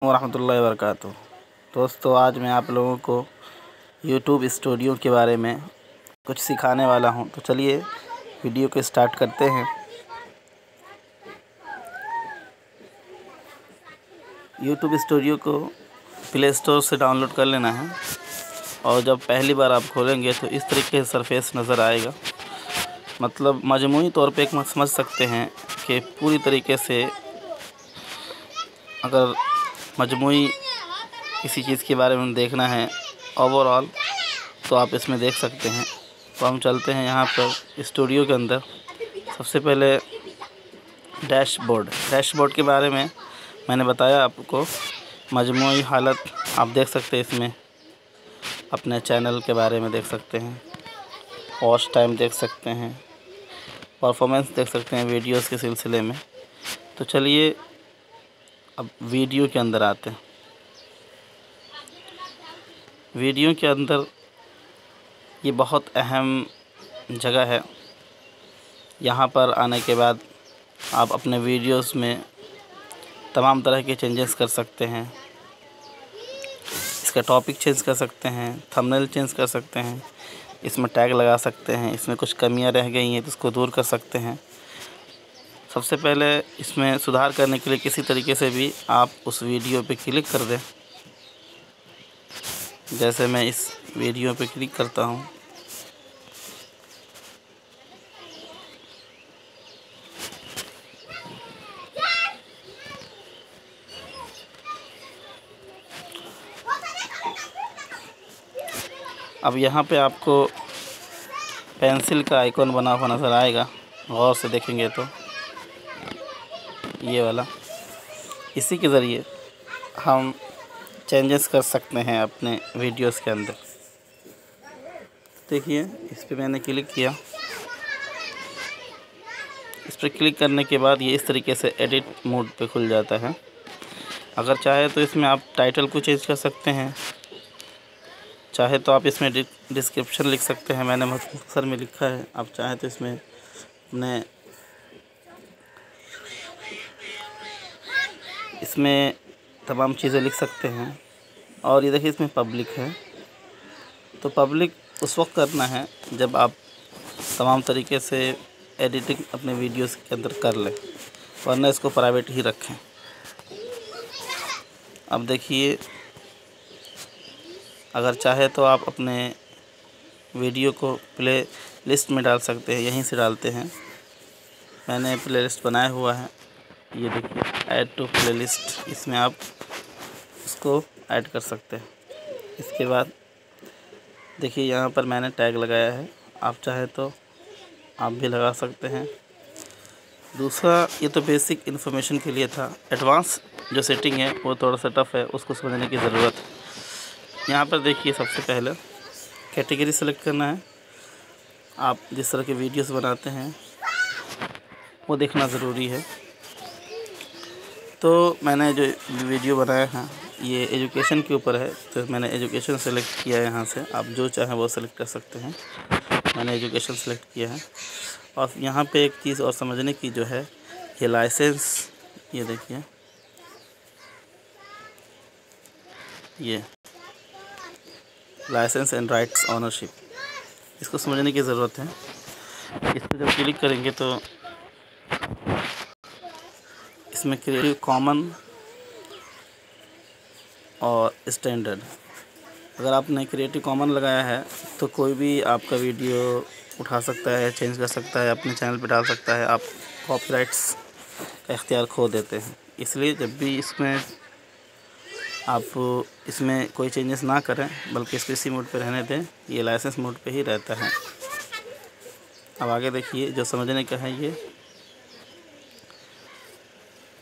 वरहमतुल्लाहि वबरकातुहू। दोस्तों, आज मैं आप लोगों को यूट्यूब स्टूडियो के बारे में कुछ सिखाने वाला हूं। तो चलिए वीडियो को स्टार्ट करते हैं। यूट्यूब स्टूडियो को प्ले स्टोर से डाउनलोड कर लेना है और जब पहली बार आप खोलेंगे तो इस तरीके से सरफेस नज़र आएगा। मतलब मजमूई तौर पे एक समझ सकते हैं कि पूरी तरीके से अगर मजमूई किसी चीज़ के बारे में देखना है ओवरऑल तो आप इसमें देख सकते हैं। तो हम चलते हैं यहाँ पर स्टूडियो के अंदर। सबसे पहले डैशबोर्ड के बारे में मैंने बताया आपको। मजमूई हालत आप देख सकते हैं, इसमें अपने चैनल के बारे में देख सकते हैं, वॉच टाइम देख सकते हैं, परफॉर्मेंस देख सकते हैं वीडियोस के सिलसिले में। तो चलिए अब वीडियो के अंदर आते हैं। वीडियो के अंदर ये बहुत अहम जगह है। यहाँ पर आने के बाद आप अपने वीडियोस में तमाम तरह के चेंजेस कर सकते हैं। इसका टॉपिक चेंज कर सकते हैं, थंबनेल चेंज कर सकते हैं, इसमें टैग लगा सकते हैं, इसमें कुछ कमियां रह गई हैं तो उसको दूर कर सकते हैं। सबसे पहले इसमें सुधार करने के लिए किसी तरीके से भी आप उस वीडियो पे क्लिक कर दें। जैसे मैं इस वीडियो पे क्लिक करता हूँ, अब यहाँ पे आपको पेंसिल का आइकॉन बना हुआ नज़र आएगा। गौर से देखेंगे तो ये वाला, इसी के ज़रिए हम चेंजेस कर सकते हैं अपने वीडियोस के अंदर। देखिए, इस पर मैंने क्लिक किया। इस पर क्लिक करने के बाद ये इस तरीके से एडिट मोड पे खुल जाता है। अगर चाहे तो इसमें आप टाइटल को चेंज कर सकते हैं, चाहे तो आप इसमें डिस्क्रिप्शन लिख सकते हैं। मैंने मुख्तसर में लिखा है, आप चाहे तो इसमें अपने इसमें तमाम चीज़ें लिख सकते हैं। और ये देखिए, इसमें पब्लिक है। तो पब्लिक उस वक्त करना है जब आप तमाम तरीके से एडिटिंग अपने वीडियोस के अंदर कर लें, वरना इसको प्राइवेट ही रखें। अब देखिए, अगर चाहे तो आप अपने वीडियो को प्ले लिस्ट में डाल सकते हैं, यहीं से डालते हैं। मैंने प्ले लिस्ट बनाया हुआ है, ये देखिए, ऐड टू प्ले लिस्ट। इसमें आप उसको ऐड कर सकते हैं। इसके बाद देखिए, यहाँ पर मैंने टैग लगाया है, आप चाहे तो आप भी लगा सकते हैं। दूसरा, ये तो बेसिक इन्फॉर्मेशन के लिए था। एडवांस जो सेटिंग है वो थोड़ा सा टफ़ है, उसको समझने की ज़रूरत है। यहाँ पर देखिए, सबसे पहले कैटेगरी सेलेक्ट करना है। आप जिस तरह के वीडियोस बनाते हैं वो देखना ज़रूरी है। तो मैंने जो वीडियो बनाया है ये एजुकेशन के ऊपर है, तो मैंने एजुकेशन सेलेक्ट किया है। यहाँ से आप जो चाहें वो सेलेक्ट कर सकते हैं। मैंने एजुकेशन सेलेक्ट किया है। और यहाँ पे एक चीज़ और समझने की जो है, ये लाइसेंस, ये देखिए, ये लाइसेंस एंड राइट्स ऑनरशिप, इसको समझने की ज़रूरत है। इस पर जब क्लिक करेंगे तो इसमें क्रिएटिव कॉमन और स्टैंडर्ड, अगर आपने क्रिएटिव कॉमन लगाया है तो कोई भी आपका वीडियो उठा सकता है, चेंज कर सकता है, अपने चैनल पे डाल सकता है। आप कॉपीराइट्स का इख्तियार खो देते हैं। इसलिए जब भी इसमें आप इसमें कोई चेंजेस ना करें, बल्कि इसको इसी मोड पे रहने दें। ये लाइसेंस मोड पे ही रहता है। अब आगे देखिए, जो समझने का है, ये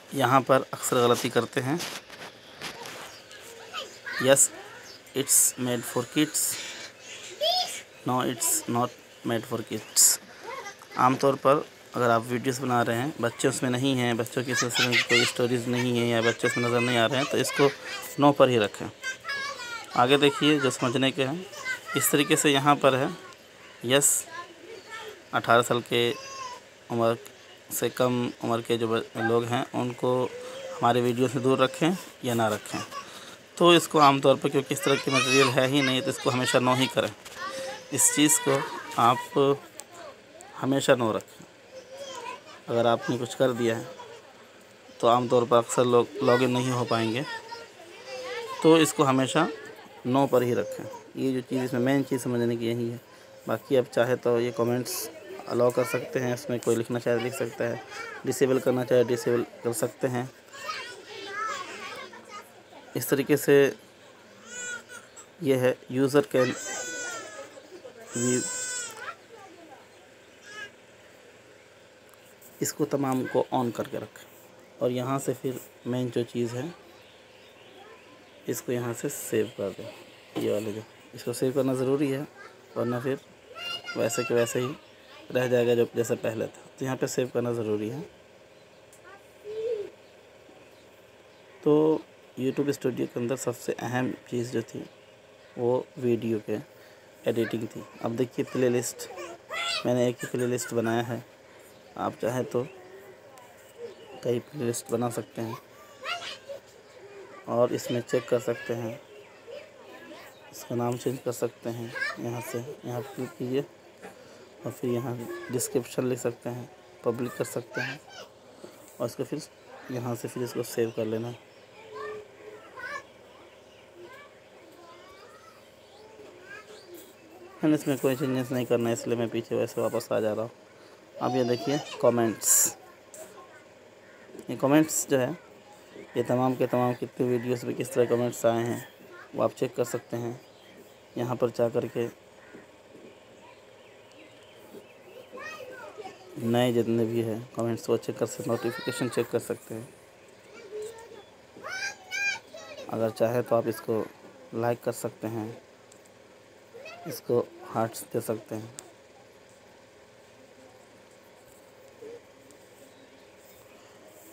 यहाँ पर अक्सर गलती करते हैं। Yes it's made for kids, no it's not made for kids. आमतौर पर अगर आप वीडियोस बना रहे हैं, बच्चे उसमें नहीं हैं, बच्चों की सिलसिले में कोई स्टोरीज़ नहीं है या बच्चे उसमें नज़र नहीं आ रहे हैं, तो इसको नो पर ही रखें। आगे देखिए, जो समझने के हैं, इस तरीके से यहाँ पर है यस 18 साल के उम्र से कम उम्र के जो लोग हैं उनको हमारे वीडियो से दूर रखें या ना रखें। तो इसको आमतौर पर, क्योंकि इस तरह की मटेरियल है ही नहीं, तो इसको हमेशा नो ही करें। इस चीज़ को आप हमेशा नो रखें। अगर आपने कुछ कर दिया है तो आमतौर पर अक्सर लोग लॉगिन नहीं हो पाएंगे, तो इसको हमेशा नो पर ही रखें। ये जो चीज़ इसमें मेन चीज़ समझने की यही है। बाकी आप चाहे तो ये कमेंट्स अलाउ कर सकते हैं, इसमें कोई लिखना चाहे लिख सकता है, डिसेबल करना चाहे डिसेबल कर सकते हैं। इस तरीके से ये है यूज़र कैन व्यू। इसको तमाम को ऑन करके रखें और यहाँ से फिर मेन जो चीज़ है इसको यहाँ से सेव कर दें। ये वाले जो इसको सेव करना ज़रूरी है, वरना फिर वैसे के वैसे ही रह जाएगा जो जैसे पहले था। तो यहाँ पे सेव करना ज़रूरी है। तो यूट्यूब स्टूडियो के अंदर सबसे अहम चीज़ जो थी वो वीडियो के एडिटिंग थी। अब देखिए प्लेलिस्ट, मैंने एक ही प्लेलिस्ट बनाया है। आप चाहे तो कई प्लेलिस्ट बना सकते हैं और इसमें चेक कर सकते हैं, इसका नाम चेंज कर सकते हैं। यहाँ से यहाँ क्लिक कीजिए और फिर यहाँ डिस्क्रिप्शन लिख सकते हैं, पब्लिक कर सकते हैं और इसको फिर यहाँ से फिर इसको सेव कर लेना। मैंने इसमें कोई चेंजेस नहीं करना है, इसलिए मैं पीछे वैसे वापस आ जा रहा हूँ। अब ये देखिए कमेंट्स, ये कमेंट्स जो है ये तमाम के तमाम कितने वीडियोस में किस तरह कमेंट्स आए हैं वो आप चेक कर सकते हैं। यहाँ पर जा कर के नए जितने भी हैं कमेंट्स वो चेक कर सकते, नोटिफिकेशन चेक कर सकते हैं। अगर चाहे तो आप इसको लाइक कर सकते हैं, इसको हार्ट्स दे सकते हैं।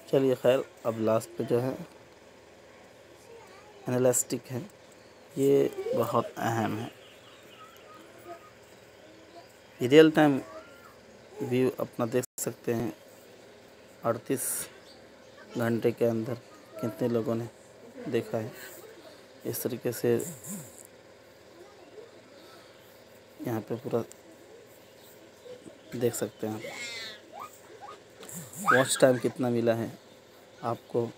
चलिए खैर, अब लास्ट पे जो है एनालिटिक्स है, ये बहुत अहम है। रियल टाइम व्यू अपना देख सकते हैं 38 घंटे के अंदर कितने लोगों ने देखा है। इस तरीके से यहाँ पे पूरा देख सकते हैं आप। वॉच टाइम कितना मिला है आपको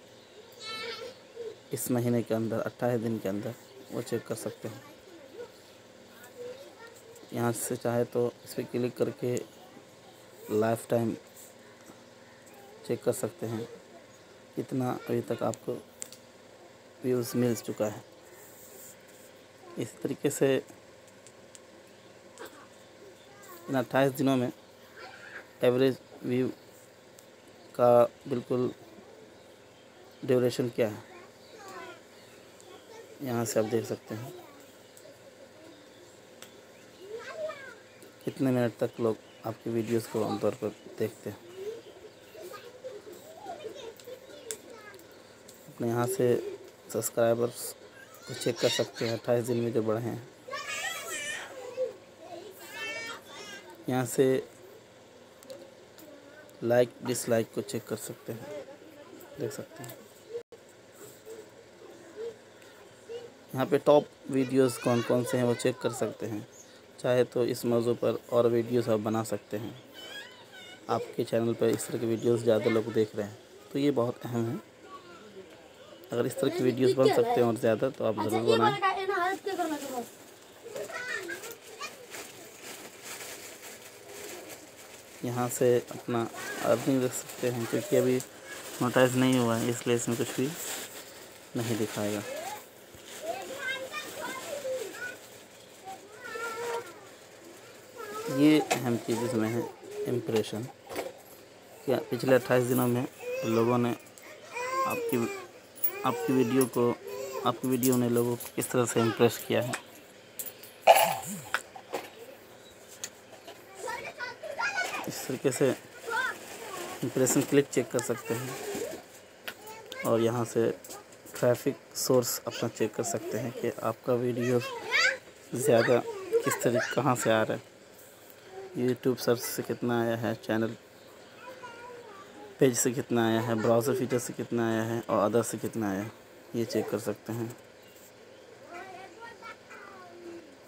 इस महीने के अंदर, 28 दिन के अंदर, वो चेक कर सकते हैं। यहाँ से चाहे तो इस पर क्लिक करके लाइफ टाइम चेक कर सकते हैं कितना अभी तक आपको व्यूज़ मिल चुका है। इस तरीके से इन 28 दिनों में एवरेज व्यू का बिल्कुल ड्यूरेशन क्या है, यहाँ से आप देख सकते हैं कितने मिनट तक लोग आपकी वीडियोस को आमतौर पर देखते हैं। अपने यहाँ से सब्सक्राइबर्स को चेक कर सकते हैं 28 दिन में जो बढ़े हैं। यहाँ से लाइक डिसलाइक को चेक कर सकते हैं, देख सकते हैं। यहाँ पे टॉप वीडियोस कौन कौन से हैं वो चेक कर सकते हैं। चाहे तो इस मौजू पर और वीडियोस आप बना सकते हैं। आपके चैनल पर इस तरह के वीडियोस ज़्यादा लोग देख रहे हैं तो ये बहुत अहम है। अगर इस तरह की वीडियोस बन सकते हैं और ज़्यादा तो आप ज़रूर बनाएं। यहाँ से अपना अर्निंग देख सकते हैं, क्योंकि अभी मोनेटाइज नहीं हुआ है इसलिए इसमें कुछ भी नहीं दिखाएगा। ये अहम चीज़ इसमें है इम्प्रेशन। क्या पिछले 28 दिनों में लोगों ने आपकी वीडियो ने लोगों को किस तरह से इम्प्रेस किया है। इस तरीके से इम्प्रेशन क्लिक चेक कर सकते हैं और यहाँ से ट्रैफिक सोर्स अपना चेक कर सकते हैं कि आपका वीडियो ज़्यादा किस तरीके कहाँ से आ रहा है, यूट्यूब सर्च से कितना आया है, चैनल पेज से कितना आया है, ब्राउज़र फीचर से कितना आया है और अदर से कितना आया है, ये चेक कर सकते हैं।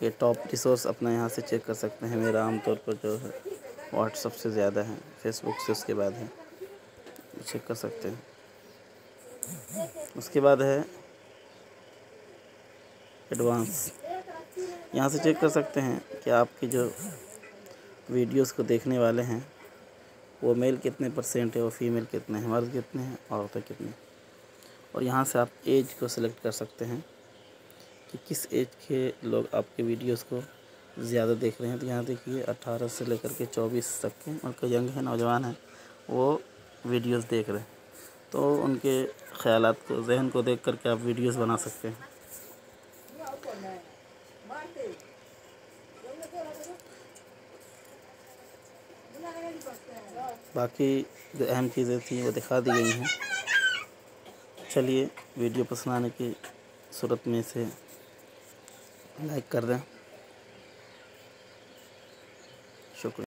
ये टॉप रिसोर्स अपना यहाँ से चेक कर सकते हैं। मेरा आमतौर पर जो है व्हाट्सएप से ज़्यादा है, फेसबुक से उसके बाद है, चेक कर सकते हैं। उसके बाद है एडवांस, यहाँ से चेक कर सकते हैं कि आपके जो वीडियोस को देखने वाले हैं वो मेल कितने % है, वो फीमेल कितने हैं, मर्द कितने हैं, औरतें कितनी। और यहाँ से आप एज को सिलेक्ट कर सकते हैं कि किस एज के लोग आपके वीडियोस को ज़्यादा देख रहे हैं। तो यहाँ देखिए 18 से लेकर के 24 तक के उनका यंग है, नौजवान है, वो वीडियोस देख रहे हैं। तो उनके ख़यालात को, जहन को देख करके आप वीडियोस बना सकते हैं। बाकी जो अहम चीज़ें थी वो दिखा दी गई हैं। चलिए, वीडियो पसंद आने की सूरत में इसे लाइक कर दें। शुक्रिया।